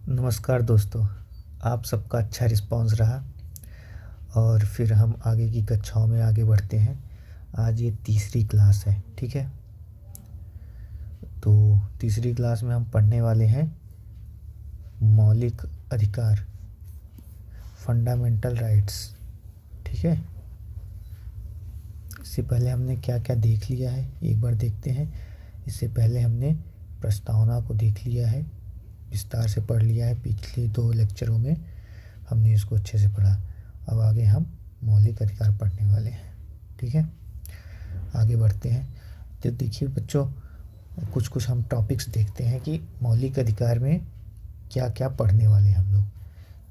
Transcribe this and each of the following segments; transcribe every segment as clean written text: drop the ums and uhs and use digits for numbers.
नमस्कार दोस्तों। आप सबका अच्छा रिस्पांस रहा और फिर हम आगे की कक्षाओं में आगे बढ़ते हैं। आज ये तीसरी क्लास है, ठीक है। तो तीसरी क्लास में हम पढ़ने वाले हैं मौलिक अधिकार, फंडामेंटल राइट्स, ठीक है। इससे पहले हमने क्या क्या देख लिया है एक बार देखते हैं। इससे पहले हमने प्रस्तावना को देख लिया है, विस्तार से पढ़ लिया है। पिछले 2 लेक्चरों में हमने इसको अच्छे से पढ़ा। अब आगे हम मौलिक अधिकार पढ़ने वाले हैं, ठीक है। आगे बढ़ते हैं। तो देखिए बच्चों, कुछ कुछ हम टॉपिक्स देखते हैं कि मौलिक अधिकार में क्या क्या पढ़ने वाले हैं हम लोग।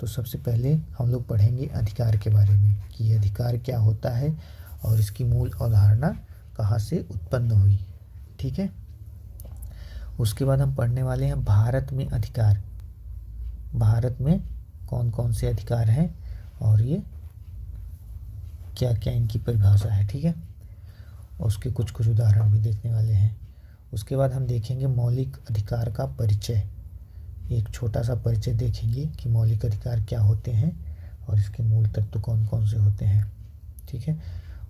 तो सबसे पहले हम लोग पढ़ेंगे अधिकार के बारे में कि ये अधिकार क्या होता है और इसकी मूल अवधारणा कहाँ से उत्पन्न हुई, ठीक है। उसके बाद हम पढ़ने वाले हैं भारत में अधिकार। भारत में कौन कौन से अधिकार हैं और ये क्या क्या इनकी परिभाषा है, ठीक है। उसके कुछ कुछ उदाहरण भी देखने वाले हैं। उसके बाद हम देखेंगे मौलिक अधिकार का परिचय। एक छोटा सा परिचय देखेंगे कि मौलिक अधिकार क्या होते हैं और इसके मूल तत्व कौन कौन से होते हैं, ठीक है।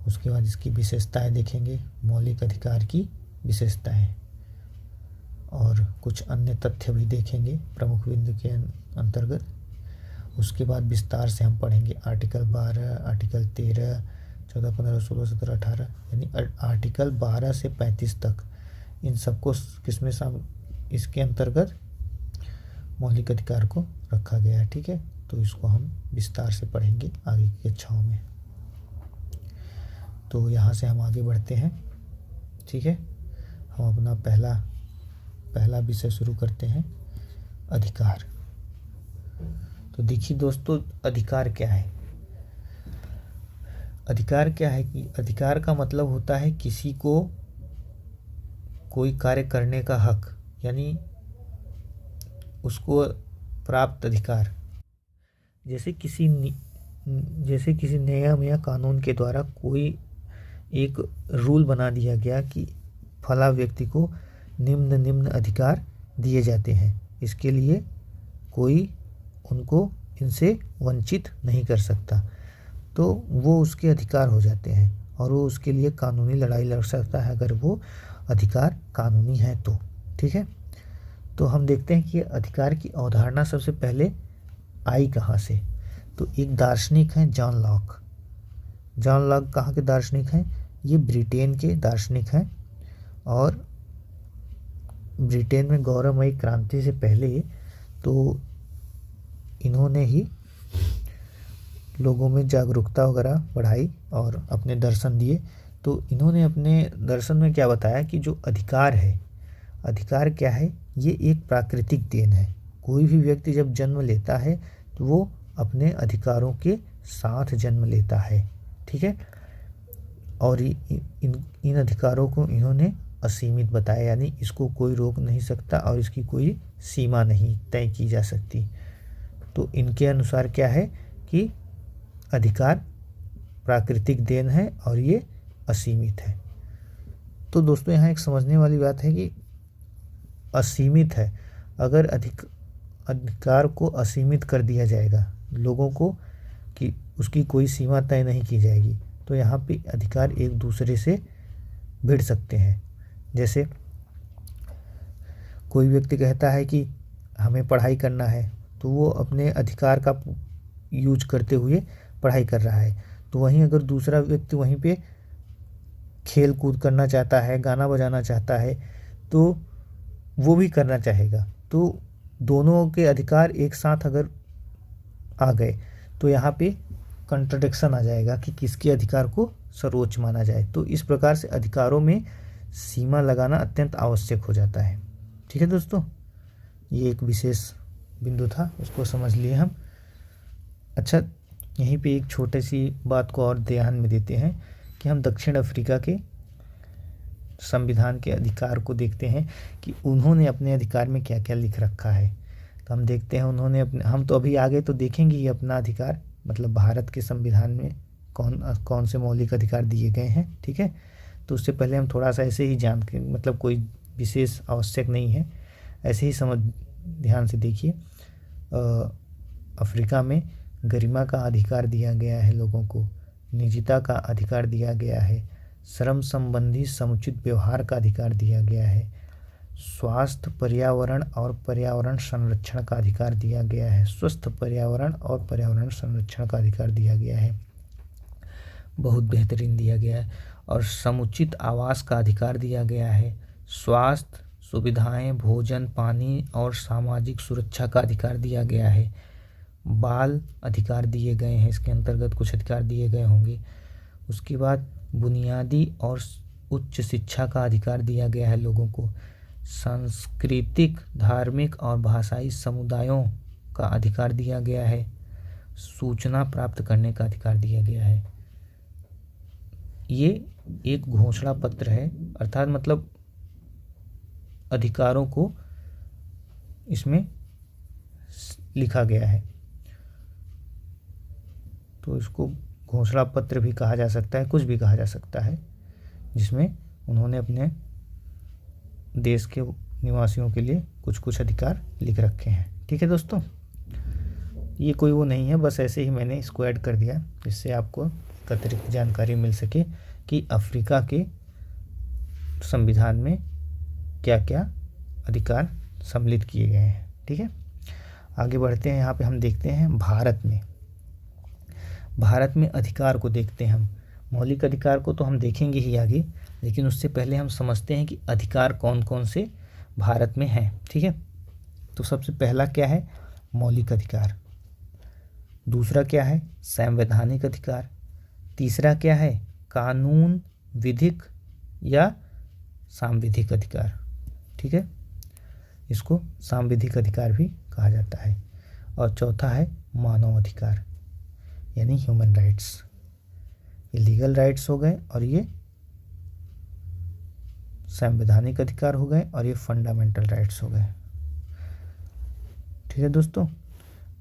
उसके बाद इसकी विशेषताएं देखेंगे, मौलिक अधिकार की विशेषताएं, और कुछ अन्य तथ्य भी देखेंगे प्रमुख बिंदु के अंतर्गत। उसके बाद विस्तार से हम पढ़ेंगे आर्टिकल 12, आर्टिकल 13, 14, 15, 16, 17, 18, यानी आर्टिकल 12 से 35 तक। इन सबको किसमें इसके अंतर्गत मौलिक अधिकार को रखा गया है, ठीक है। तो इसको हम विस्तार से पढ़ेंगे आगे की कक्षाओं में। तो यहाँ से हम आगे बढ़ते हैं, ठीक है। हम अपना पहला विषय शुरू करते हैं, अधिकार। तो देखिए दोस्तों, अधिकार क्या है। अधिकार क्या है कि अधिकार का मतलब होता है किसी को कोई कार्य करने का हक, यानी उसको प्राप्त अधिकार। जैसे किसी नियम या कानून के द्वारा कोई एक रूल बना दिया गया कि फला व्यक्ति को निम्न अधिकार दिए जाते हैं, इसके लिए कोई उनको इनसे वंचित नहीं कर सकता, तो वो उसके अधिकार हो जाते हैं और वो उसके लिए कानूनी लड़ाई लड़ सकता है अगर वो अधिकार कानूनी है तो, ठीक है। तो हम देखते हैं कि अधिकार की अवधारणा सबसे पहले आई कहाँ से। तो एक दार्शनिक हैं जॉन लॉक। जॉन लॉक कहाँ के दार्शनिक हैं? ये ब्रिटेन के दार्शनिक हैं और ब्रिटेन में गौरवमयी क्रांति से पहले तो इन्होंने ही लोगों में जागरूकता वगैरह बढ़ाई और अपने दर्शन दिए। तो इन्होंने अपने दर्शन में क्या बताया कि जो अधिकार है, अधिकार क्या है? ये एक प्राकृतिक देन है। कोई भी व्यक्ति जब जन्म लेता है तो वो अपने अधिकारों के साथ जन्म लेता है, ठीक है। और इन अधिकारों को इन्होंने असीमित बताया, यानी इसको कोई रोक नहीं सकता और इसकी कोई सीमा नहीं तय की जा सकती। तो इनके अनुसार क्या है कि अधिकार प्राकृतिक देन है और ये असीमित है। तो दोस्तों यहाँ एक समझने वाली बात है कि असीमित है। अगर अधिकार को असीमित कर दिया जाएगा लोगों को कि उसकी कोई सीमा तय नहीं की जाएगी, तो यहाँ पे अधिकार एक दूसरे से भिड़ सकते हैं। जैसे कोई व्यक्ति कहता है कि हमें पढ़ाई करना है, तो वो अपने अधिकार का यूज करते हुए पढ़ाई कर रहा है। तो वहीं अगर दूसरा व्यक्ति वहीं पे खेल कूद करना चाहता है, गाना बजाना चाहता है, तो वो भी करना चाहेगा। तो दोनों के अधिकार एक साथ अगर आ गए तो यहाँ पे कंट्रडिक्शन आ जाएगा कि किसके अधिकार को सर्वोच्च माना जाए। तो इस प्रकार से अधिकारों में सीमा लगाना अत्यंत आवश्यक हो जाता है, ठीक है दोस्तों। ये एक विशेष बिंदु था, उसको समझ लिए हम। अच्छा, यहीं पे एक छोटी सी बात को और ध्यान में देते हैं कि हम दक्षिण अफ्रीका के संविधान के अधिकार को देखते हैं कि उन्होंने अपने अधिकार में क्या क्या लिख रखा है। तो हम देखते हैं उन्होंने हम तो अभी आगे तो देखेंगे ही अपना अधिकार, मतलब भारत के संविधान में कौन से मौलिक अधिकार दिए गए हैं, ठीक है। तो उससे पहले हम थोड़ा सा ऐसे ही जान के, मतलब कोई विशेष आवश्यक नहीं है, ऐसे ही समझ, ध्यान से देखिए। अफ्रीका में गरिमा का अधिकार दिया गया है लोगों को, निजता का अधिकार दिया गया है, श्रम संबंधी समुचित व्यवहार का अधिकार दिया गया है, स्वास्थ्य, पर्यावरण और पर्यावरण संरक्षण का अधिकार दिया गया है, स्वस्थ पर्यावरण और पर्यावरण संरक्षण का अधिकार दिया गया है, बहुत बेहतरीन दिया गया है, और समुचित आवास का अधिकार दिया गया है, स्वास्थ्य सुविधाएं, भोजन, पानी और सामाजिक सुरक्षा का अधिकार दिया गया है, बाल अधिकार दिए गए हैं, इसके अंतर्गत कुछ अधिकार दिए गए होंगे। उसके बाद बुनियादी और उच्च शिक्षा का अधिकार दिया गया है लोगों को, सांस्कृतिक, धार्मिक और भाषाई समुदायों का अधिकार दिया गया है, सूचना प्राप्त करने का अधिकार दिया गया है। ये एक घोषणा पत्र है, अर्थात मतलब अधिकारों को इसमें लिखा गया है, तो इसको घोषणा पत्र भी कहा जा सकता है, कुछ भी कहा जा सकता है, जिसमें उन्होंने अपने देश के निवासियों के लिए कुछ कुछ अधिकार लिख रखे हैं। ठीक है दोस्तों, ये कोई वो नहीं है, बस ऐसे ही मैंने इसको ऐड कर दिया जिससे आपको अतिरिक्त जानकारी मिल सके कि अफ्रीका के संविधान में क्या क्या अधिकार सम्मिलित किए गए हैं। ठीक है, आगे बढ़ते हैं। यहाँ पे हम देखते हैं भारत में अधिकार को देखते हैं हम। मौलिक अधिकार को तो हम देखेंगे ही आगे, लेकिन उससे पहले हम समझते हैं कि अधिकार कौन कौन से भारत में हैं। ठीक है, तो सबसे पहला क्या है? मौलिक अधिकार। दूसरा क्या है? संवैधानिक अधिकार। तीसरा क्या है? कानून विधिक या सांविधिक अधिकार। ठीक है, इसको सांविधिक अधिकार भी कहा जाता है। और चौथा है मानव अधिकार यानी ह्यूमन राइट्स। ये लीगल राइट्स हो गए और ये संवैधानिक अधिकार हो गए और ये फंडामेंटल राइट्स हो गए। ठीक है दोस्तों,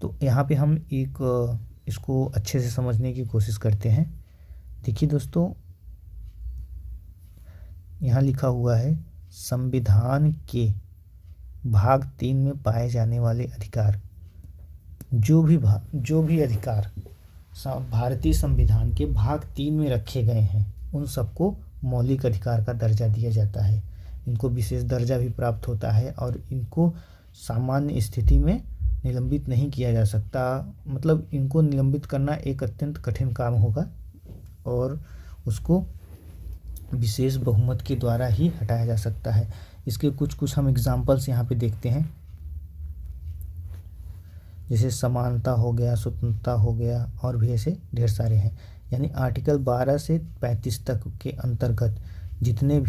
तो यहाँ पे हम एक इसको अच्छे से समझने की कोशिश करते हैं। देखिए दोस्तों, यहाँ लिखा हुआ है संविधान के भाग 3 में पाए जाने वाले अधिकार। जो भी अधिकार भारतीय संविधान के भाग 3 में रखे गए हैं उन सबको मौलिक अधिकार का दर्जा दिया जाता है। इनको विशेष दर्जा भी प्राप्त होता है और इनको सामान्य स्थिति में निलंबित नहीं किया जा सकता। मतलब इनको निलंबित करना एक अत्यंत कठिन काम होगा और उसको विशेष बहुमत के द्वारा ही हटाया जा सकता है। इसके कुछ हम एग्जाम्पल्स यहाँ पे देखते हैं, जैसे समानता हो गया, स्वतंत्रता हो गया और भी ऐसे ढेर सारे हैं। यानी आर्टिकल 12 से 35 तक के अंतर्गत जितने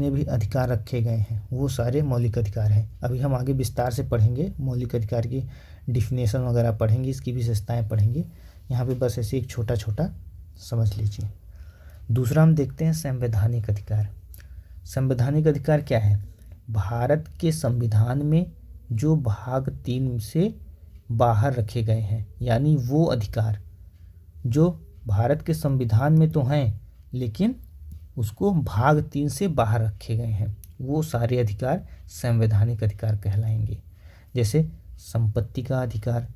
भी अधिकार रखे गए हैं वो सारे मौलिक अधिकार हैं। अभी हम आगे विस्तार से पढ़ेंगे, मौलिक अधिकार की डिफिनेशन वगैरह पढ़ेंगे, इसकी विशेषताएं पढ़ेंगे। यहाँ पे बस ऐसे एक छोटा छोटा समझ लीजिए। दूसरा हम देखते हैं संवैधानिक अधिकार। संवैधानिक अधिकार क्या है? भारत के संविधान में जो भाग 3 से बाहर रखे गए हैं, यानी वो अधिकार जो भारत के संविधान में तो हैं लेकिन उसको भाग 3 से बाहर रखे गए हैं, वो सारे अधिकार संवैधानिक अधिकार कहलाएंगे। जैसे संपत्ति का अधिकार।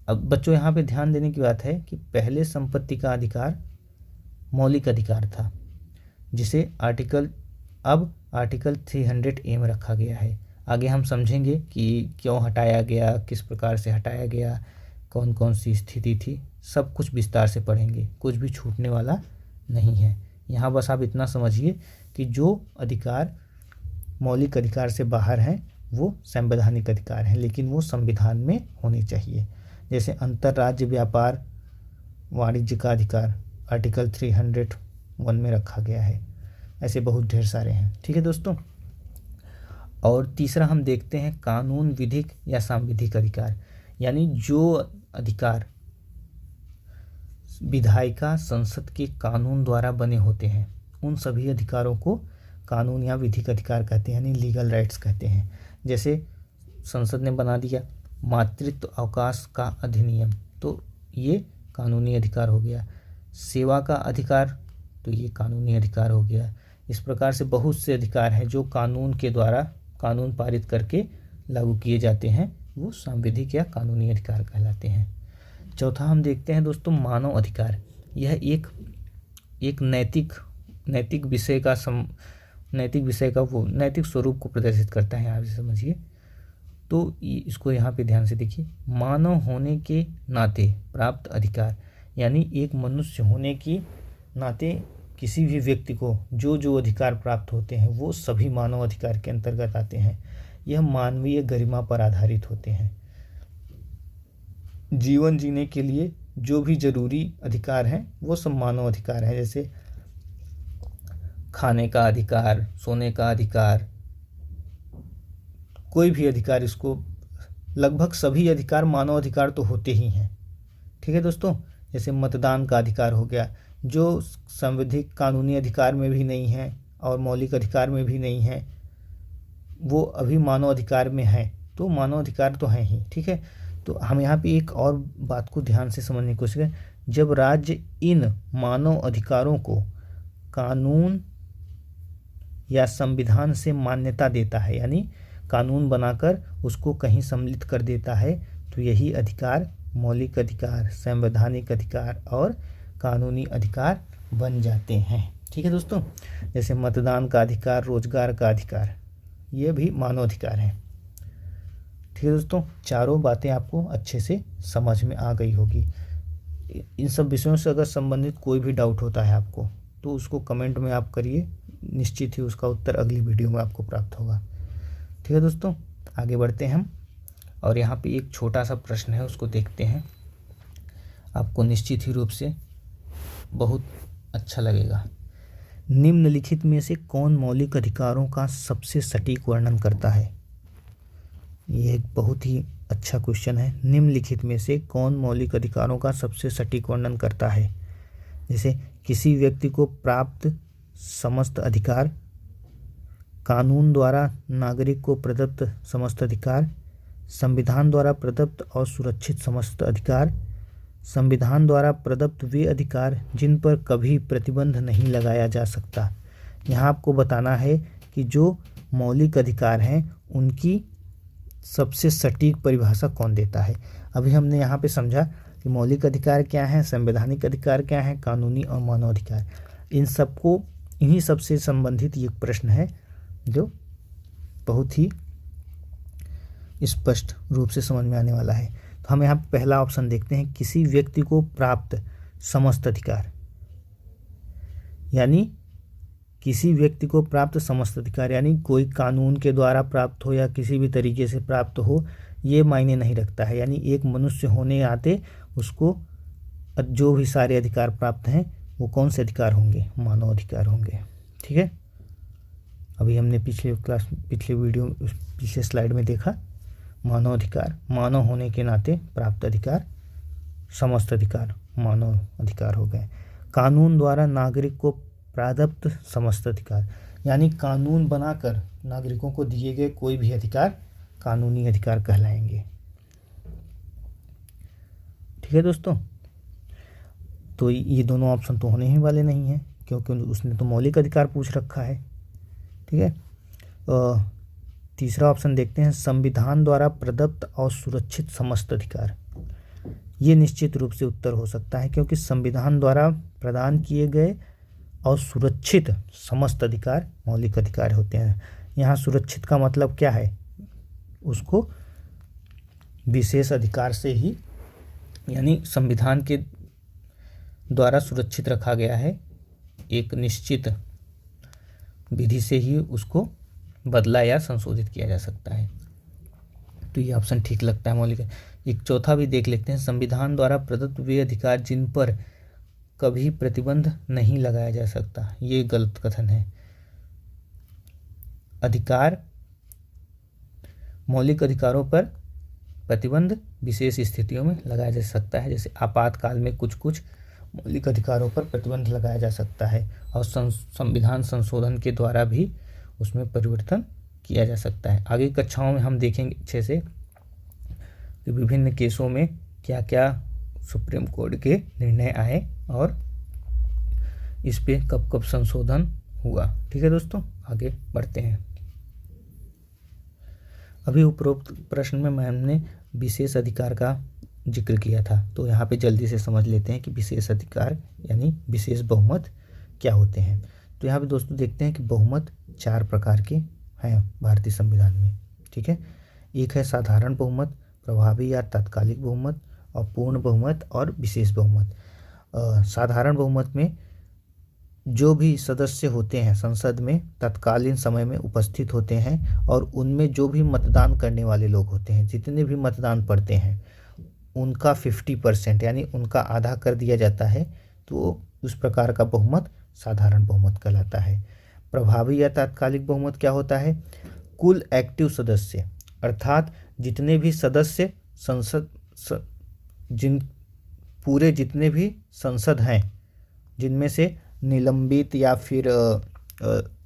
अब बच्चों यहाँ पे ध्यान देने की बात है कि पहले संपत्ति का अधिकार मौलिक अधिकार था, जिसे आर्टिकल 300A में रखा गया है। आगे हम समझेंगे कि क्यों हटाया गया, किस प्रकार से हटाया गया, कौन कौन सी स्थिति थी, सब कुछ विस्तार से पढ़ेंगे, कुछ भी छूटने वाला नहीं है। यहाँ बस आप इतना समझिए कि जो अधिकार मौलिक अधिकार से बाहर हैं वो संवैधानिक अधिकार हैं, लेकिन वो संविधान में होने चाहिए। जैसे अंतर्राज्य व्यापार वाणिज्य का अधिकार आर्टिकल 301 में रखा गया है। ऐसे बहुत ढेर सारे हैं। ठीक है दोस्तों, और तीसरा हम देखते हैं कानून विधिक या सांविधिक अधिकार। यानी जो अधिकार विधायिका संसद के कानून द्वारा बने होते हैं उन सभी अधिकारों को कानून या विधिक अधिकार कहते हैं, यानी लीगल राइट्स कहते हैं। जैसे संसद ने बना दिया मातृत्व अवकाश का अधिनियम, तो ये कानूनी अधिकार हो गया। सेवा का अधिकार, तो ये कानूनी अधिकार हो गया। इस प्रकार से बहुत से अधिकार हैं जो कानून के द्वारा, कानून पारित करके लागू किए जाते हैं, वो सांविधिक या कानूनी अधिकार कहलाते हैं। चौथा हम देखते हैं दोस्तों मानव अधिकार। यह एक नैतिक विषय का वो नैतिक स्वरूप को प्रदर्शित करता है, यहाँ से समझिए। तो इसको यहाँ पे ध्यान से देखिए। मानव होने के नाते प्राप्त अधिकार, यानी एक मनुष्य होने के नाते किसी भी व्यक्ति को जो अधिकार प्राप्त होते हैं वो सभी मानव अधिकार के अंतर्गत आते हैं। यह मानवीय गरिमा पर आधारित होते हैं। जीवन जीने के लिए जो भी जरूरी अधिकार हैं वो सब मानव अधिकार हैं, जैसे खाने का अधिकार, सोने का अधिकार, कोई भी अधिकार, इसको लगभग सभी अधिकार मानव अधिकार तो होते ही हैं। ठीक है दोस्तों, जैसे मतदान का अधिकार हो गया, जो संवैधानिक कानूनी अधिकार में भी नहीं है और मौलिक अधिकार में भी नहीं है, वो अभी मानव अधिकार में है, तो मानव अधिकार तो हैं ही। ठीक है, तो हम यहाँ पे एक और बात को ध्यान से समझने की कोशिश करें। जब राज्य इन मानव अधिकारों को कानून या संविधान से मान्यता देता है, यानी कानून बनाकर उसको कहीं सम्मिलित कर देता है, तो यही अधिकार मौलिक अधिकार, संवैधानिक अधिकार और कानूनी अधिकार बन जाते हैं। ठीक है दोस्तों, जैसे मतदान का अधिकार, रोजगार का अधिकार, ये भी मानव अधिकार हैं। ठीक है दोस्तों, चारों बातें आपको अच्छे से समझ में आ गई होगी। इन सब विषयों से अगर संबंधित कोई भी डाउट होता है आपको, तो उसको कमेंट में आप करिए, निश्चित ही उसका उत्तर अगली वीडियो में आपको प्राप्त होगा। ठीक है दोस्तों, आगे बढ़ते हैं हम, और यहाँ पे एक छोटा सा प्रश्न है, उसको देखते हैं। आपको निश्चित ही रूप से बहुत अच्छा लगेगा। निम्नलिखित में से कौन मौलिक अधिकारों का सबसे सटीक वर्णन करता है? ये एक बहुत ही अच्छा क्वेश्चन है। निम्नलिखित में से कौन मौलिक अधिकारों का सबसे सटीक वर्णन करता है? जैसे किसी व्यक्ति को प्राप्त समस्त अधिकार, कानून द्वारा नागरिक को प्रदत्त समस्त अधिकार, संविधान द्वारा प्रदत्त और सुरक्षित समस्त अधिकार, संविधान द्वारा प्रदत्त वे अधिकार जिन पर कभी प्रतिबंध नहीं लगाया जा सकता। यहाँ आपको बताना है कि जो मौलिक अधिकार हैं उनकी सबसे सटीक परिभाषा कौन देता है। अभी हमने यहाँ पे समझा कि मौलिक अधिकार क्या है, संवैधानिक अधिकार क्या है, कानूनी और मानव अधिकार, इन सबको इन्हीं सबसे संबंधित ये प्रश्न है जो बहुत ही स्पष्ट रूप से समझ में आने वाला है। तो हम यहाँ पहला ऑप्शन देखते हैं, किसी व्यक्ति को प्राप्त समस्त अधिकार, यानी किसी व्यक्ति को प्राप्त समस्त अधिकार, यानी कोई कानून के द्वारा प्राप्त हो या किसी भी तरीके से प्राप्त हो, ये मायने नहीं रखता है। यानी एक मनुष्य होने आते उसको जो भी सारे अधिकार प्राप्त हैं वो कौन से अधिकार होंगे? मानव अधिकार होंगे। ठीक है, अभी हमने पिछले स्लाइड में देखा, मानव अधिकार, मानव होने के नाते प्राप्त अधिकार, समस्त अधिकार मानव अधिकार हो गए। कानून द्वारा नागरिक को प्रदत्त समस्त अधिकार, यानी कानून बनाकर नागरिकों को दिए गए कोई भी अधिकार कानूनी अधिकार कहलाएंगे। ठीक है दोस्तों, तो ये दोनों ऑप्शन तो होने ही वाले नहीं हैं, क्योंकि उसने तो मौलिक अधिकार पूछ रखा है। ठीक है, तीसरा ऑप्शन देखते हैं, संविधान द्वारा प्रदत्त और सुरक्षित समस्त अधिकार। ये निश्चित रूप से उत्तर हो सकता है, क्योंकि संविधान द्वारा प्रदान किए गए और सुरक्षित समस्त अधिकार मौलिक अधिकार होते हैं। यहाँ सुरक्षित का मतलब क्या है? उसको विशेष अधिकार से ही, यानी संविधान के द्वारा सुरक्षित रखा गया है, एक निश्चित विधि से ही उसको बदला या संशोधित किया जा सकता है। तो ये ऑप्शन ठीक लगता है, मौलिक। एक चौथा भी देख लेते हैं, संविधान द्वारा प्रदत्त वे अधिकार जिन पर कभी प्रतिबंध नहीं लगाया जा सकता। ये गलत कथन है। अधिकार, मौलिक अधिकारों पर प्रतिबंध विशेष स्थितियों में लगाया जा सकता है, जैसे आपातकाल में कुछ मौलिक अधिकारों पर प्रतिबंध लगाया जा सकता है, और संविधान संशोधन के द्वारा भी उसमें परिवर्तन किया जा सकता है। आगे कक्षाओं में हम देखेंगे अच्छे से कि विभिन्न केसों में क्या क्या सुप्रीम कोर्ट के निर्णय आए और इस पे कब कब संशोधन हुआ। ठीक है दोस्तों, आगे बढ़ते हैं। अभी उपरोक्त प्रश्न में मैम ने विशेष अधिकार का जिक्र किया था, तो यहाँ पे जल्दी से समझ लेते हैं कि विशेष अधिकार यानी विशेष बहुमत क्या होते हैं। तो यहाँ पे दोस्तों देखते हैं कि बहुमत 4 प्रकार के हैं भारतीय संविधान में। ठीक है, एक है साधारण बहुमत, प्रभावी या तात्कालिक बहुमत, और पूर्ण बहुमत और विशेष बहुमत। साधारण बहुमत में जो भी सदस्य होते हैं संसद में तत्कालीन समय में उपस्थित होते हैं, और उनमें जो भी मतदान करने वाले लोग होते हैं, जितने भी मतदान पड़ते हैं, उनका 50% यानी उनका आधा कर दिया जाता है, तो उस प्रकार का बहुमत साधारण बहुमत कहलाता है। प्रभावी या तात्कालिक बहुमत क्या होता है? कुल एक्टिव सदस्य अर्थात जितने भी सदस्य जितने भी संसद हैं, जिनमें से निलंबित या फिर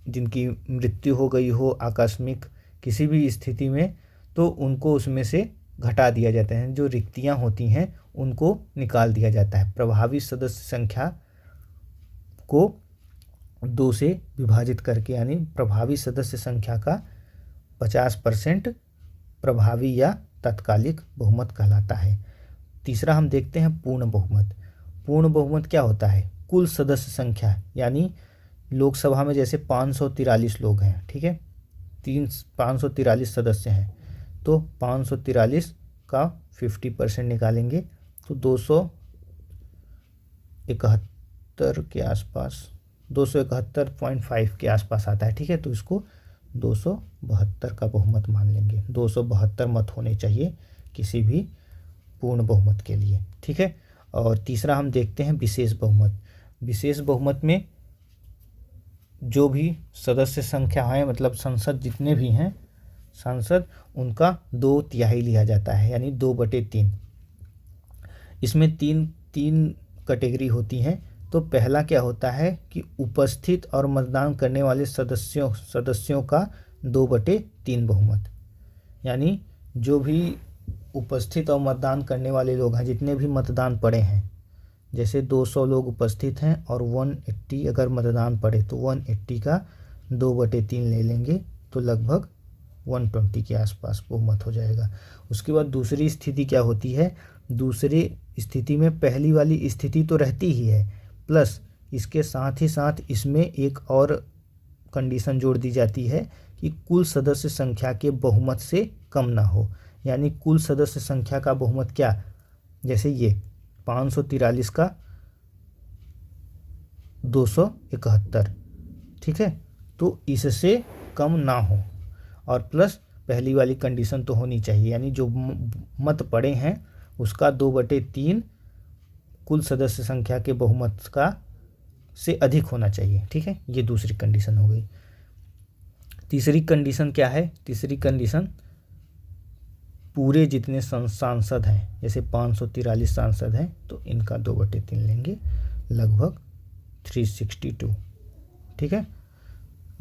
जिनकी मृत्यु हो गई हो आकस्मिक किसी भी स्थिति में, तो उनको उसमें से घटा दिया जाता है। जो रिक्तियां होती हैं उनको निकाल दिया जाता है। प्रभावी सदस्य संख्या को 2 से विभाजित करके, यानी प्रभावी सदस्य संख्या का 50% प्रभावी या तात्कालिक बहुमत कहलाता है। तीसरा हम देखते हैं पूर्ण बहुमत। पूर्ण बहुमत क्या होता है? कुल सदस्य संख्या, यानी लोकसभा में जैसे 543 लोग हैं, ठीक है, 543 सदस्य हैं, तो 543 का 50% निकालेंगे तो 271 के आसपास, 271.5 के आसपास आता है। ठीक है, तो इसको 272 का बहुमत मान लेंगे। 272 मत होने चाहिए किसी भी पूर्ण बहुमत के लिए। ठीक है, और तीसरा हम देखते हैं विशेष बहुमत। विशेष बहुमत में जो भी सदस्य संख्या है, मतलब संसद जितने भी हैं सांसद, उनका 2/3 लिया जाता है, यानी 2/3। इसमें तीन कैटेगरी होती हैं। तो पहला क्या होता है कि उपस्थित और मतदान करने वाले सदस्यों का 2/3 बहुमत, यानी जो भी उपस्थित और मतदान करने वाले लोग हैं, जितने भी मतदान पड़े हैं, जैसे 200 लोग उपस्थित हैं और 180 अगर मतदान पड़े, तो 180 का 2/3 ले लेंगे, तो लगभग 120 के आसपास बहुमत हो जाएगा। उसके बाद दूसरी स्थिति क्या होती है? दूसरी स्थिति में पहली वाली स्थिति तो रहती ही है, प्लस इसके साथ ही साथ इसमें एक और कंडीशन जोड़ दी जाती है कि कुल सदस्य संख्या के बहुमत से कम ना हो। यानी कुल सदस्य संख्या का बहुमत क्या, जैसे ये 543 का 271, ठीक है, तो इससे कम ना हो, और प्लस पहली वाली कंडीशन तो होनी चाहिए, यानी जो मत पड़े हैं उसका 2/3 कुल सदस्य संख्या के बहुमत का से अधिक होना चाहिए। ठीक है, ये दूसरी कंडीशन हो गई। तीसरी कंडीशन क्या है? तीसरी कंडीशन पूरे जितने सांसद हैं, जैसे 543 सांसद हैं, तो इनका 2/3 लेंगे, लगभग 362। ठीक है,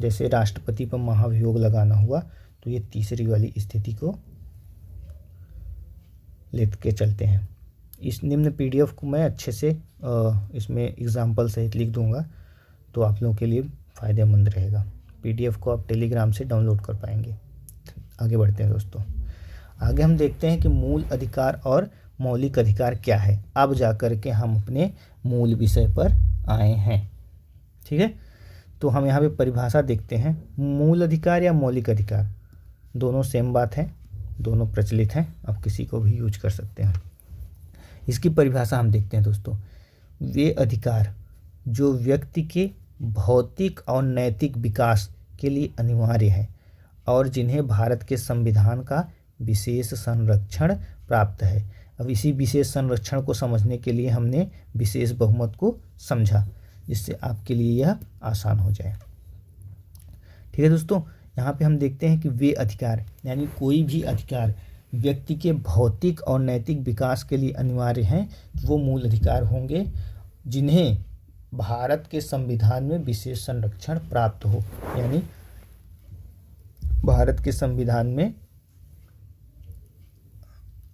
जैसे राष्ट्रपति पर महाभियोग लगाना हुआ, तो ये तीसरी वाली स्थिति को लेके चलते हैं। इस निम्न PDF को मैं अच्छे से इसमें एग्जाम्पल सहित लिख दूंगा, तो आप लोगों के लिए फ़ायदेमंद रहेगा। PDF को आप टेलीग्राम से डाउनलोड कर पाएंगे। आगे बढ़ते हैं दोस्तों। आगे हम देखते हैं कि मूल अधिकार और मौलिक अधिकार क्या है। अब जा कर के हम अपने मूल विषय पर आए हैं। ठीक है, तो हम यहाँ पे परिभाषा देखते हैं। मूल अधिकार या मौलिक अधिकार दोनों सेम बात है, दोनों प्रचलित हैं, आप किसी को भी यूज कर सकते हैं। इसकी परिभाषा हम देखते हैं दोस्तों। वे अधिकार जो व्यक्ति के भौतिक और नैतिक विकास के लिए अनिवार्य है और जिन्हें भारत के संविधान का विशेष संरक्षण प्राप्त है। अब इसी विशेष संरक्षण को समझने के लिए हमने विशेष बहुमत को समझा, जिससे आपके लिए यह आसान हो जाए। ठीक है दोस्तों, यहाँ पे हम देखते हैं कि वे अधिकार, यानी कोई भी अधिकार व्यक्ति के भौतिक और नैतिक विकास के लिए अनिवार्य हैं, वो मूल अधिकार होंगे जिन्हें भारत के संविधान में विशेष संरक्षण प्राप्त हो। यानी भारत के संविधान में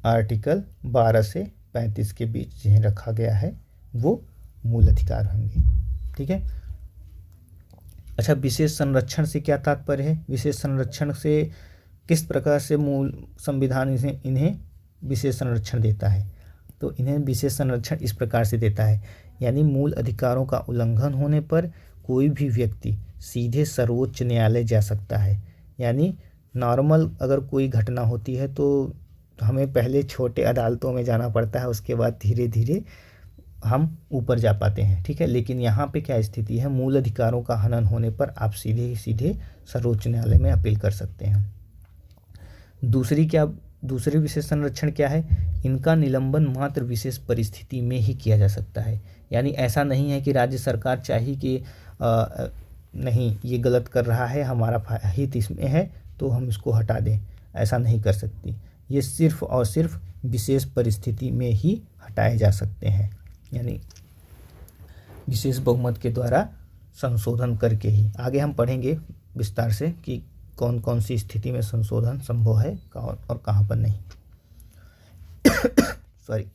आर्टिकल 12 से 35 के बीच जिन्हें रखा गया है, वो मूल अधिकार होंगे। ठीक है, अच्छा, विशेष संरक्षण से क्या तात्पर्य है? विशेष संरक्षण से किस प्रकार से मूल संविधान इन्हें विशेष संरक्षण देता है? तो इन्हें विशेष संरक्षण इस प्रकार से देता है, यानी मूल अधिकारों का उल्लंघन होने पर कोई भी व्यक्ति सीधे सर्वोच्च न्यायालय जा सकता है। यानी नॉर्मल अगर कोई घटना होती है तो हमें पहले छोटे अदालतों में जाना पड़ता है, उसके बाद धीरे धीरे हम ऊपर जा पाते हैं, ठीक है। लेकिन यहाँ पे क्या स्थिति है, मूल अधिकारों का हनन होने पर आप सीधे सीधे सर्वोच्च न्यायालय में अपील कर सकते हैं। दूसरी विशेष संरक्षण क्या है? इनका निलंबन मात्र विशेष परिस्थिति में ही किया जा सकता है। यानी ऐसा नहीं है कि राज्य सरकार चाहे कि नहीं ये गलत कर रहा है, हमारा हित इसमें है तो हम इसको हटा दें, ऐसा नहीं कर सकती। ये सिर्फ और सिर्फ विशेष परिस्थिति में ही हटाए जा सकते हैं, यानी विशेष बहुमत के द्वारा संशोधन करके ही। आगे हम पढ़ेंगे विस्तार से कि कौन कौन सी स्थिति में संशोधन संभव है और कहाँ पर नहीं। सॉरी,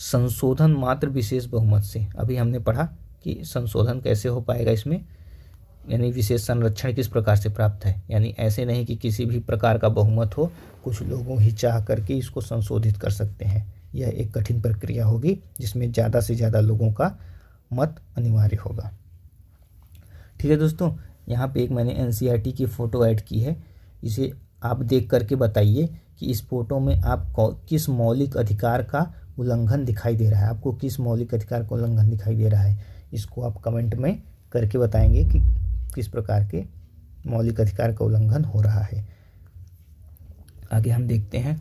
संशोधन मात्र विशेष बहुमत से। अभी हमने पढ़ा कि संशोधन कैसे हो पाएगा इसमें, यानी विशेष संरक्षण किस प्रकार से प्राप्त है। यानी ऐसे नहीं कि किसी भी प्रकार का बहुमत हो, कुछ लोगों ही चाह करके इसको संशोधित कर सकते हैं। यह एक कठिन प्रक्रिया होगी जिसमें ज़्यादा से ज़्यादा लोगों का मत अनिवार्य होगा। ठीक है दोस्तों, यहाँ पे एक मैंने एनसीईआरटी की फ़ोटो ऐड की है, इसे आप देख करके बताइए कि इस फोटो में आपको किस मौलिक अधिकार का उल्लंघन दिखाई दे रहा है। आपको किस मौलिक अधिकार का उल्लंघन दिखाई दे रहा है, इसको आप कमेंट में करके बताएंगे कि किस प्रकार के मौलिक अधिकार का उल्लंघन हो रहा है। आगे हम देखते हैं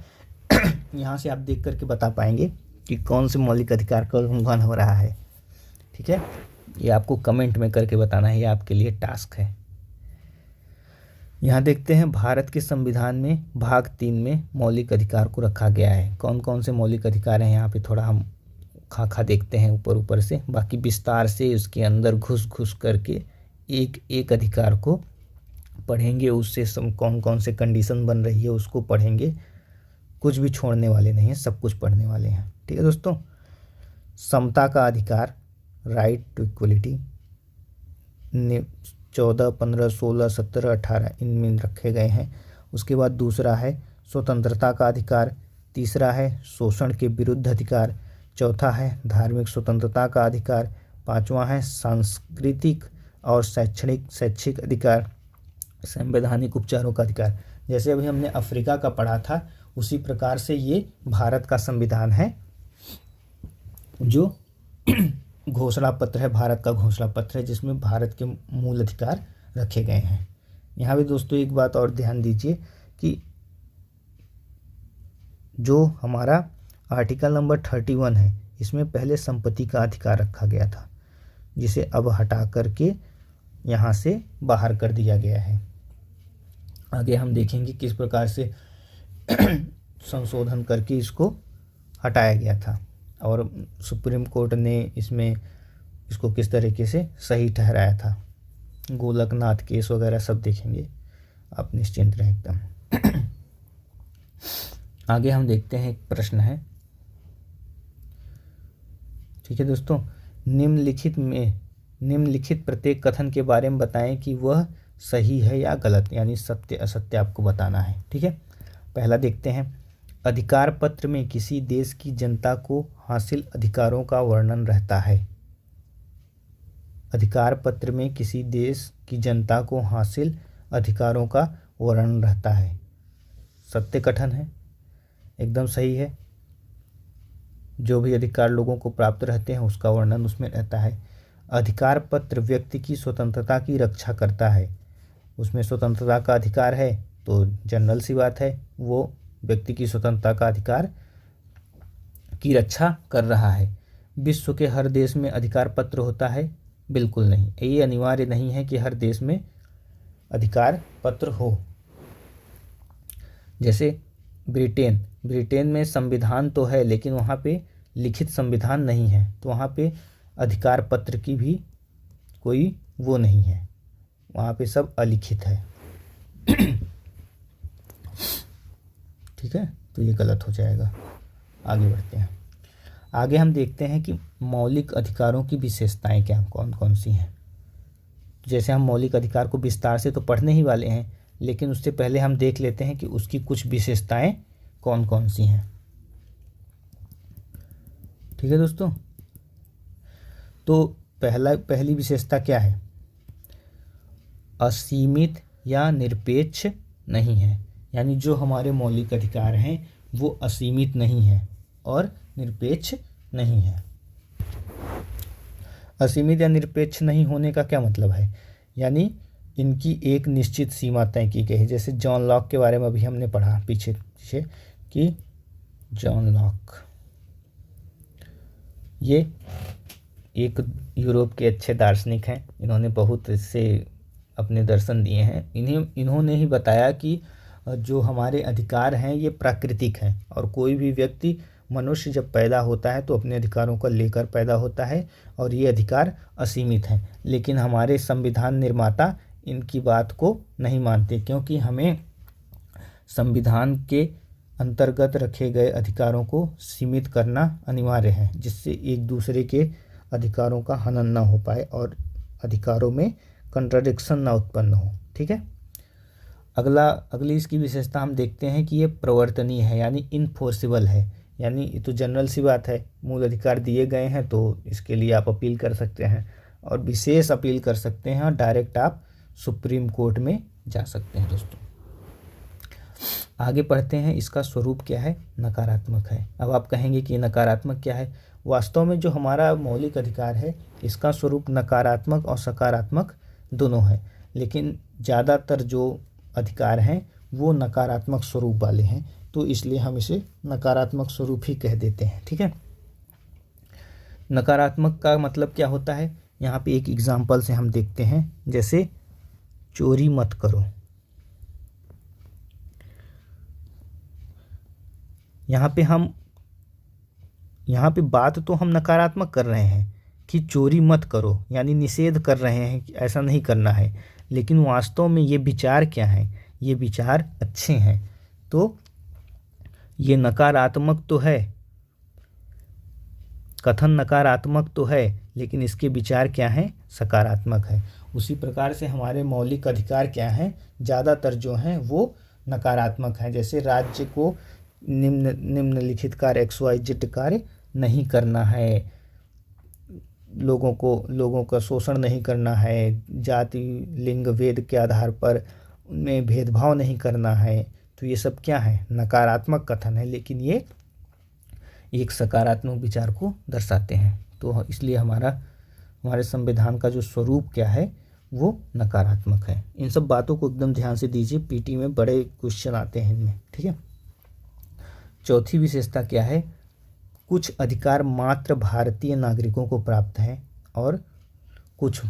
यहाँ से आप देख करके बता पाएंगे कि कौन से मौलिक अधिकार का उल्लंघन हो रहा है। ठीक है, ये आपको कमेंट में करके बताना है, ये आपके लिए टास्क है। यहाँ देखते हैं भारत के संविधान में भाग 3 में मौलिक अधिकार को रखा गया है। कौन कौन से मौलिक अधिकार हैं यहाँ पे थोड़ा हम खाखा देखते हैं ऊपर से, बाकी विस्तार से उसके अंदर घुस करके एक एक अधिकार को पढ़ेंगे, उससे कौन कौन से कंडीशन बन रही है उसको पढ़ेंगे, कुछ भी छोड़ने वाले नहीं है, सब कुछ पढ़ने वाले हैं। ठीक है दोस्तों, समता का अधिकार, राइट टू इक्वलिटी 14, 15, 16, 17, 18 इनमें रखे गए हैं। उसके बाद दूसरा है स्वतंत्रता का अधिकार, तीसरा है शोषण के विरुद्ध अधिकार, चौथा है धार्मिक स्वतंत्रता का अधिकार, पांचवा है सांस्कृतिक और शैक्षिक अधिकार, संवैधानिक उपचारों का अधिकार। जैसे अभी हमने अफ्रीका का पढ़ा था, उसी प्रकार से ये भारत का संविधान है जो घोषणा पत्र है, भारत का घोषणा पत्र है जिसमें भारत के मूल अधिकार रखे गए हैं। यहाँ भी दोस्तों एक बात और ध्यान दीजिए कि जो हमारा आर्टिकल नंबर 31 है, इसमें पहले संपत्ति का अधिकार रखा गया था, जिसे अब हटा करके यहाँ से बाहर कर दिया गया है। आगे हम देखेंगे किस प्रकार से संशोधन करके इसको हटाया गया था और सुप्रीम कोर्ट ने इसको किस तरीके से सही ठहराया था। गोलकनाथ केस वगैरह सब देखेंगे, आप निश्चिंत रहें एकदम। आगे हम देखते हैं, एक प्रश्न है। ठीक है दोस्तों, निम्नलिखित प्रत्येक कथन के बारे में बताएं कि वह सही है या गलत, यानी सत्य असत्य आपको बताना है। ठीक है, पहला देखते हैं, अधिकार पत्र में किसी देश की जनता को हासिल अधिकारों का वर्णन रहता है। अधिकार पत्र में किसी देश की जनता को हासिल अधिकारों का वर्णन रहता है। सत्य कथन है, एकदम सही है। जो भी अधिकार लोगों को प्राप्त रहते हैं उसका वर्णन उसमें रहता है। अधिकार पत्र व्यक्ति की स्वतंत्रता की रक्षा करता है। उसमें स्वतंत्रता का अधिकार है तो जनरल सी बात है, वो व्यक्ति की स्वतंत्रता का अधिकार की रक्षा कर रहा है। विश्व के हर देश में अधिकार पत्र होता है? बिल्कुल नहीं, ये अनिवार्य नहीं है कि हर देश में अधिकार पत्र हो। जैसे ब्रिटेन में संविधान तो है लेकिन वहाँ पे लिखित संविधान नहीं है, तो वहाँ पे अधिकार पत्र की भी कोई वो नहीं है, वहाँ पे सब अलिखित है। ठीक है, तो ये गलत हो जाएगा। आगे बढ़ते हैं। आगे हम देखते हैं कि मौलिक अधिकारों की विशेषताएं क्या कौन कौन सी हैं। जैसे हम मौलिक अधिकार को विस्तार से तो पढ़ने ही वाले हैं, लेकिन उससे पहले हम देख लेते हैं कि उसकी कुछ विशेषताएं कौन कौन सी हैं। ठीक है दोस्तों, तो पहली विशेषता क्या है? असीमित या निरपेक्ष नहीं है, यानी जो हमारे मौलिक अधिकार हैं वो असीमित नहीं है और निरपेक्ष नहीं है। असीमित या निरपेक्ष नहीं होने का क्या मतलब है? यानी इनकी एक निश्चित सीमा तय की गई है। जैसे जॉन लॉक के बारे में अभी हमने पढ़ा पीछे कि जॉन लॉक ये एक यूरोप के अच्छे दार्शनिक हैं। इन्होंने बहुत से अपने दर्शन दिए हैं। इन्होंने ही बताया कि जो हमारे अधिकार हैं ये प्राकृतिक हैं और कोई भी व्यक्ति मनुष्य जब पैदा होता है तो अपने अधिकारों को लेकर पैदा होता है और ये अधिकार असीमित हैं। लेकिन हमारे संविधान निर्माता इनकी बात को नहीं मानते, क्योंकि हमें संविधान के अंतर्गत रखे गए अधिकारों को सीमित करना अनिवार्य है, जिससे एक दूसरे के अधिकारों का हनन ना हो पाए और अधिकारों में कंट्राडिक्शन ना उत्पन्न हो। ठीक है, अगली इसकी विशेषता हम देखते हैं कि ये प्रवर्तनीय है, यानी इनफोर्सिबल है। यानी ये तो जनरल सी बात है, मूल अधिकार दिए गए हैं तो इसके लिए आप अपील कर सकते हैं और विशेष अपील कर सकते हैं और डायरेक्ट आप सुप्रीम कोर्ट में जा सकते हैं। दोस्तों आगे पढ़ते हैं, इसका स्वरूप क्या है? नकारात्मक है। अब आप कहेंगे कि नकारात्मक क्या है? वास्तव में जो हमारा मौलिक अधिकार है इसका स्वरूप नकारात्मक और सकारात्मक दोनों है, लेकिन ज़्यादातर जो अधिकार हैं वो नकारात्मक स्वरूप वाले हैं, तो इसलिए हम इसे नकारात्मक स्वरूप ही कह देते हैं। ठीक है, नकारात्मक का मतलब क्या होता है? यहाँ पे एक एग्जाम्पल से हम देखते हैं, जैसे चोरी मत करो। यहाँ पे बात तो हम नकारात्मक कर रहे हैं कि चोरी मत करो, यानी निषेध कर रहे हैं कि ऐसा नहीं करना है, लेकिन वास्तव में ये विचार क्या है? ये विचार अच्छे हैं, तो ये नकारात्मक तो है, कथन नकारात्मक तो है, लेकिन इसके विचार क्या हैं? सकारात्मक है। उसी प्रकार से हमारे मौलिक अधिकार क्या हैं? ज़्यादातर जो हैं वो नकारात्मक हैं। जैसे राज्य को निम्नलिखित कार्य XYZ कार्य नहीं करना है, लोगों का शोषण नहीं करना है, जाति लिंग वेद के आधार पर उनमें भेदभाव नहीं करना है, तो ये सब क्या है? नकारात्मक कथन है, लेकिन ये एक सकारात्मक विचार को दर्शाते हैं। तो इसलिए हमारे संविधान का जो स्वरूप क्या है वो नकारात्मक है। इन सब बातों को एकदम ध्यान से दीजिए, पीटी में बड़े क्वेश्चन आते हैं इनमें। ठीक है, चौथी विशेषता क्या है? कुछ अधिकार मात्र भारतीय नागरिकों को प्राप्त है और कुछ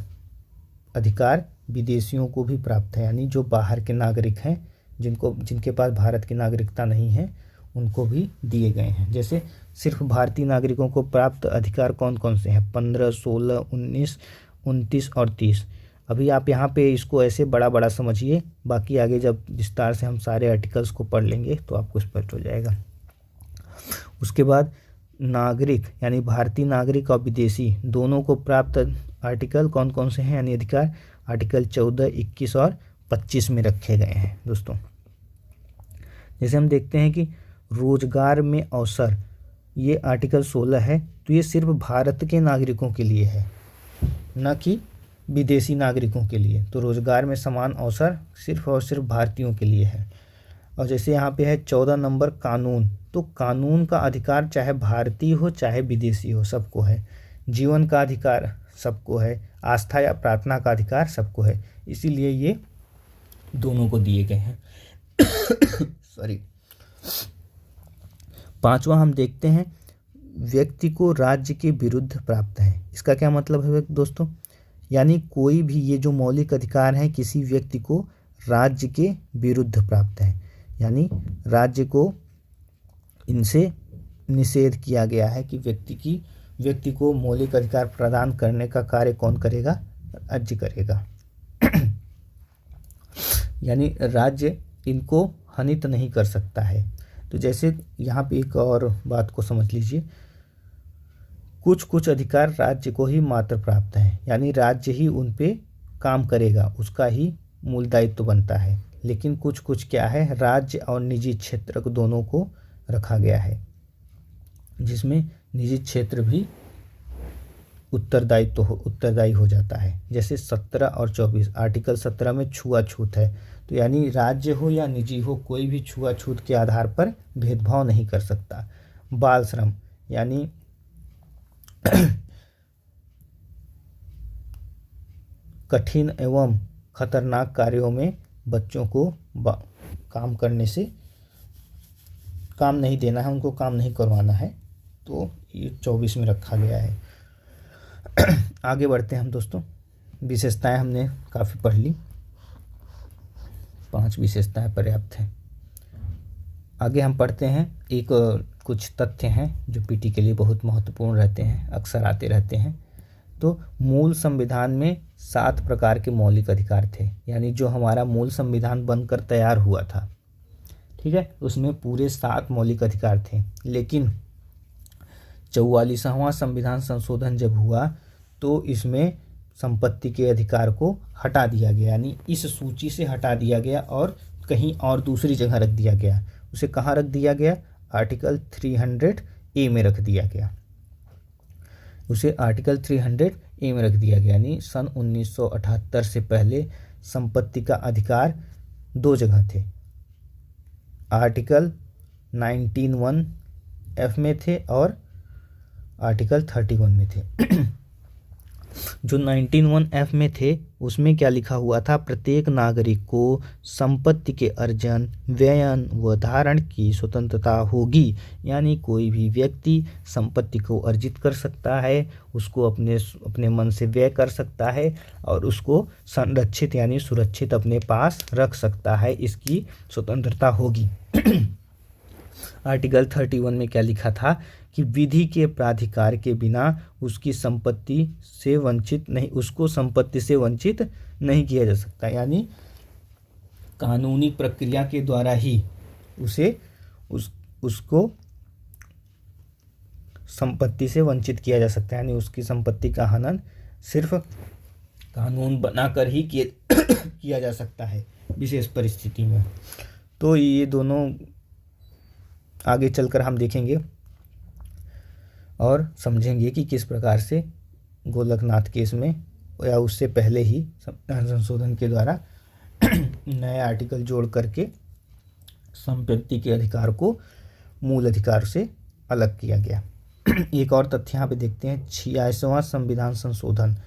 अधिकार विदेशियों को भी प्राप्त है, यानी जो बाहर के नागरिक हैं जिनके पास भारत की नागरिकता नहीं है उनको भी दिए गए हैं। जैसे सिर्फ भारतीय नागरिकों को प्राप्त अधिकार कौन कौन से हैं? 15, 16, 19, 29 और 30। अभी आप यहाँ पे इसको ऐसे बड़ा बड़ा समझिए, बाकी आगे जब विस्तार से हम सारे आर्टिकल्स को पढ़ लेंगे तो आपको स्पष्ट हो जाएगा। उसके बाद नागरिक यानी भारतीय नागरिक और विदेशी दोनों को प्राप्त आर्टिकल कौन कौन से हैं, यानी अधिकार आर्टिकल 14, 21 और 25 में रखे गए हैं। दोस्तों जैसे हम देखते हैं कि रोजगार में अवसर, ये आर्टिकल 16 है, तो ये सिर्फ भारत के नागरिकों के लिए है, न कि विदेशी नागरिकों के लिए। तो रोजगार में समान अवसर सिर्फ और सिर्फ भारतीयों के लिए है। और जैसे यहाँ पे है 14 नंबर कानून, तो कानून का अधिकार चाहे भारतीय हो चाहे विदेशी हो सबको है। जीवन का अधिकार सबको है, आस्था या प्रार्थना का अधिकार सबको है, इसीलिए ये दोनों को दिए गए हैं। सॉरी। पांचवा हम देखते हैं व्यक्ति को राज्य के विरुद्ध प्राप्त है। इसका क्या मतलब है दोस्तों? यानी कोई भी ये जो मौलिक अधिकार हैं किसी व्यक्ति को राज्य के विरुद्ध प्राप्त है, यानी राज्य को इनसे निषेध किया गया है कि व्यक्ति को मौलिक अधिकार प्रदान करने का कार्य कौन करेगा? राज्य करेगा। यानी राज्य इनको हनित नहीं कर सकता है। तो जैसे यहाँ पे एक और बात को समझ लीजिए, कुछ अधिकार राज्य को ही मात्र प्राप्त है, यानी राज्य ही उन पे काम करेगा, उसका ही मूल दायित्व बनता है। लेकिन कुछ कुछ क्या है, राज्य और निजी क्षेत्र को दोनों को रखा गया है, जिसमें निजी क्षेत्र भी उत्तरदायी हो जाता है। जैसे 17 और 24, आर्टिकल 17 में छुआछूत है, तो यानी राज्य हो या निजी हो, कोई भी छुआछूत के आधार पर भेदभाव नहीं कर सकता। बाल श्रम यानी कठिन एवं खतरनाक कार्यों में बच्चों को काम करने से काम नहीं देना है, उनको काम नहीं करवाना है, तो ये 24 में रखा गया है। आगे बढ़ते हैं हम दोस्तों। विशेषताएं हमने काफ़ी पढ़ ली, 5 विशेषताएं पर्याप्त हैं। आगे हम पढ़ते हैं एक कुछ तथ्य हैं जो पीटी के लिए बहुत महत्वपूर्ण रहते हैं, अक्सर आते रहते हैं। तो मूल संविधान में 7 प्रकार के मौलिक अधिकार थे, यानी जो हमारा मूल संविधान बनकर तैयार हुआ था, ठीक है, उसमें पूरे 7 मौलिक अधिकार थे। लेकिन 44वां संविधान संशोधन जब हुआ तो इसमें संपत्ति के अधिकार को हटा दिया गया, यानी इस सूची से हटा दिया गया और कहीं और दूसरी जगह रख दिया गया। उसे कहाँ रख दिया गया? आर्टिकल 300A में रख दिया गया। उसे आर्टिकल 300A में रख दिया गया, यानी सन 1978 से पहले संपत्ति का अधिकार 2 जगह थे, आर्टिकल 19(1)(f) में थे और आर्टिकल 31 में थे। जो 19(1)(f) में थे उसमें क्या लिखा हुआ था? प्रत्येक नागरिक को संपत्ति के अर्जन, व्ययन व धारण की स्वतंत्रता होगी, यानी कोई भी व्यक्ति संपत्ति को अर्जित कर सकता है, उसको अपने मन से व्यय कर सकता है और उसको संरक्षित यानी सुरक्षित अपने पास रख सकता है, इसकी स्वतंत्रता होगी। आर्टिकल 31 में क्या लिखा था कि विधि के प्राधिकार के बिना उसको संपत्ति से वंचित नहीं किया जा सकता, यानी कानूनी प्रक्रिया के द्वारा ही उसको संपत्ति से वंचित किया जा सकता है, यानी उसकी संपत्ति का हनन सिर्फ कानून बनाकर ही किया जा सकता है विशेष परिस्थिति में। तो ये दोनों आगे चलकर हम देखेंगे और समझेंगे कि किस प्रकार से गोलकनाथ केस में या उससे पहले ही संशोधन के द्वारा नए आर्टिकल जोड़ करके संपत्ति के अधिकार को मूल अधिकार से अलग किया गया। एक और तथ्य यहाँ पे देखते हैं, 86वां संविधान संशोधन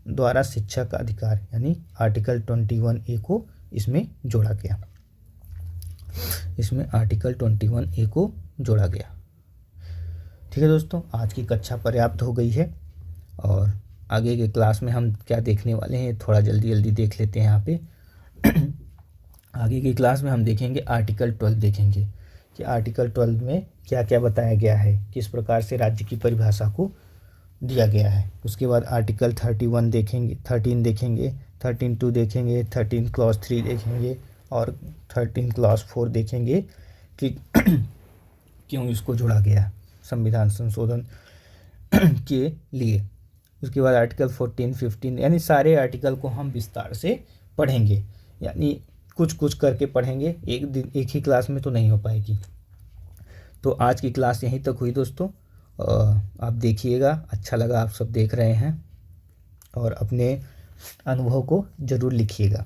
द्वारा शिक्षा का अधिकार यानी आर्टिकल 21A को इसमें जोड़ा गया। इसमें आर्टिकल 21A को जोड़ा गया। ठीक है दोस्तों, आज की कक्षा पर्याप्त हो गई है और आगे के क्लास में हम क्या देखने वाले हैं थोड़ा जल्दी देख लेते हैं यहाँ पे। आगे की क्लास में हम देखेंगे आर्टिकल 12, देखेंगे कि आर्टिकल 12 में क्या क्या बताया गया है, किस प्रकार से राज्य की परिभाषा को दिया गया है। उसके बाद आर्टिकल 31 देखेंगे, 13 देखेंगे, 13(2) देखेंगे, 13 क्लॉज 3 देखेंगे और 13 क्लॉज 4 देखेंगे कि क्यों इसको जोड़ा गया संविधान संशोधन के लिए। उसके बाद आर्टिकल 14, 15 यानी सारे आर्टिकल को हम विस्तार से पढ़ेंगे, यानी कुछ करके पढ़ेंगे, एक ही क्लास में तो नहीं हो पाएगी। तो आज की क्लास यहीं तक हुई दोस्तों। आप देखिएगा, अच्छा लगा आप सब देख रहे हैं और अपने अनुभव को ज़रूर लिखिएगा।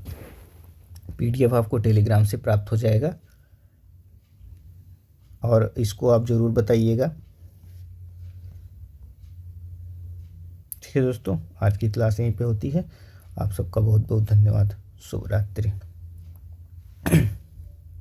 PDF आपको टेलीग्राम से प्राप्त हो जाएगा और इसको आप ज़रूर बताइएगा। ठीक है दोस्तों, आज की क्लास यहीं पे होती है। आप सबका बहुत बहुत धन्यवाद। शुभ रात्रि।